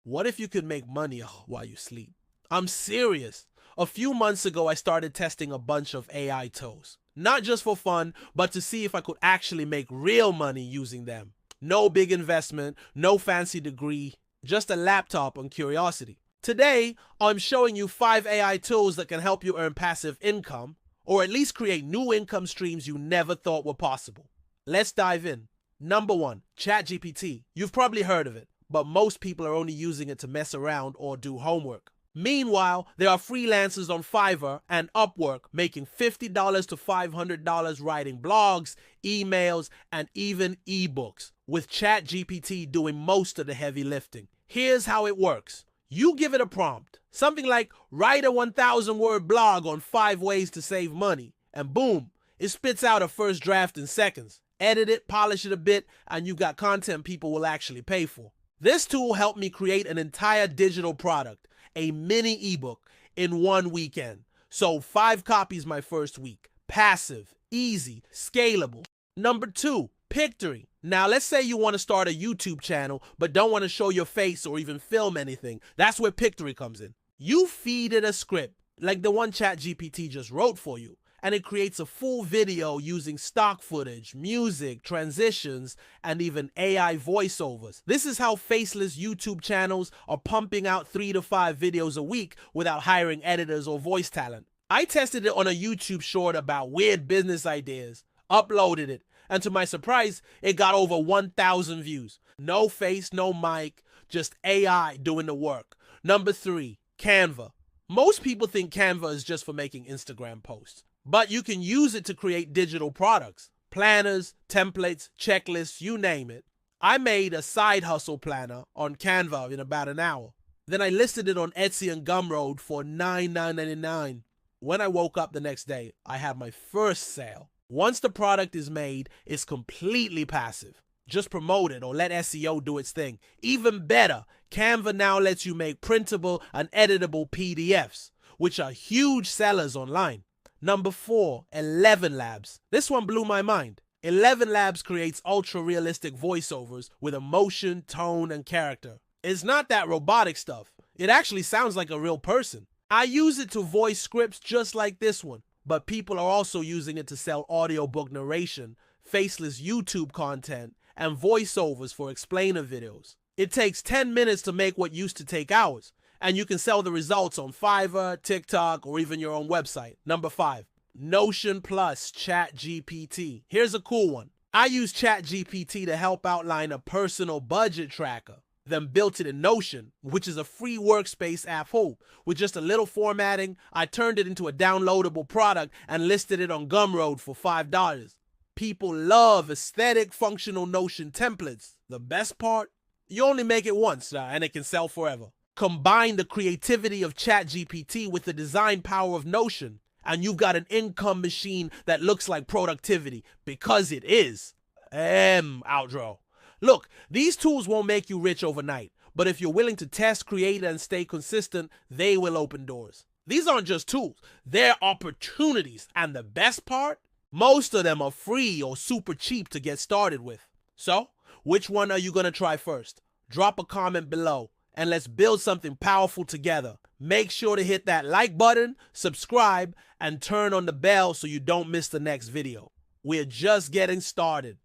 What if you could make money while you sleep? I'm serious. A few months ago, I started testing a bunch of AI tools. Not just for fun, but to see if I could actually make real money using them. No big investment, no fancy degree, just a laptop and curiosity. Today, I'm showing you 5 AI tools that can help you earn passive income, or at least create new income streams you never thought were possible. Let's dive in. Number 1, ChatGPT. You've probably heard of it, but most people are only using it to mess around or do homework. Meanwhile, there are freelancers on Fiverr and Upwork making $50 to $500 writing blogs, emails, and even ebooks, with ChatGPT doing most of the heavy lifting. Here's how it works. You give it a prompt, something like write a 1,000-word blog on 5 ways to save money, and boom, it spits out a first draft in seconds. Edit it, polish it a bit, and you've got content people will actually pay for. This tool helped me create an entire digital product, a mini ebook, in 1 weekend. Sold 5 copies my first week. Passive, easy, scalable. Number 2, Pictory. Now let's say you want to start a YouTube channel but don't want to show your face or even film anything. That's where Pictory comes in. You feed it a script, like the one ChatGPT just wrote for you, and it creates a full video using stock footage, music, transitions, and even AI voiceovers. This is how faceless YouTube channels are pumping out 3 to 5 videos a week without hiring editors or voice talent. I tested it on a YouTube short about weird business ideas, uploaded it, and to my surprise, it got over 1,000 views. No face, no mic, just AI doing the work. Number 3, Canva. Most people think Canva is just for making Instagram posts. But you can use it to create digital products, planners, templates, checklists, you name it. I made a side hustle planner on Canva in about an hour. Then I listed it on Etsy and Gumroad for $9.99. When I woke up the next day, I had my first sale. Once the product is made, it's completely passive. Just promote it or let SEO do its thing. Even better, Canva now lets you make printable and editable PDFs, which are huge sellers online. Number 4, 11 Labs. This one blew my mind. 11 Labs creates ultra-realistic voiceovers with emotion, tone, and character. It's not that robotic stuff. It actually sounds like a real person. I use it to voice scripts just like this one, but people are also using it to sell audiobook narration, faceless YouTube content, and voiceovers for explainer videos. It takes 10 minutes to make what used to take hours, and you can sell the results on Fiverr, TikTok, or even your own website. Number 5, Notion plus ChatGPT. Here's a cool one. I use ChatGPT to help outline a personal budget tracker, then built it in Notion, which is a free workspace app. With just a little formatting, I turned it into a downloadable product and listed it on Gumroad for $5. People love aesthetic, functional Notion templates. The best part? You only make it once, and it can sell forever. Combine the creativity of ChatGPT with the design power of Notion, and you've got an income machine that looks like productivity, because it is. Outro. Look, these tools won't make you rich overnight, but if you're willing to test, create, and stay consistent, they will open doors. These aren't just tools, they're opportunities, and the best part? Most of them are free or super cheap to get started with. So, which one are you going to try first? Drop a comment below, and let's build something powerful together. Make sure to hit that like button, subscribe, and turn on the bell so you don't miss the next video. We're just getting started.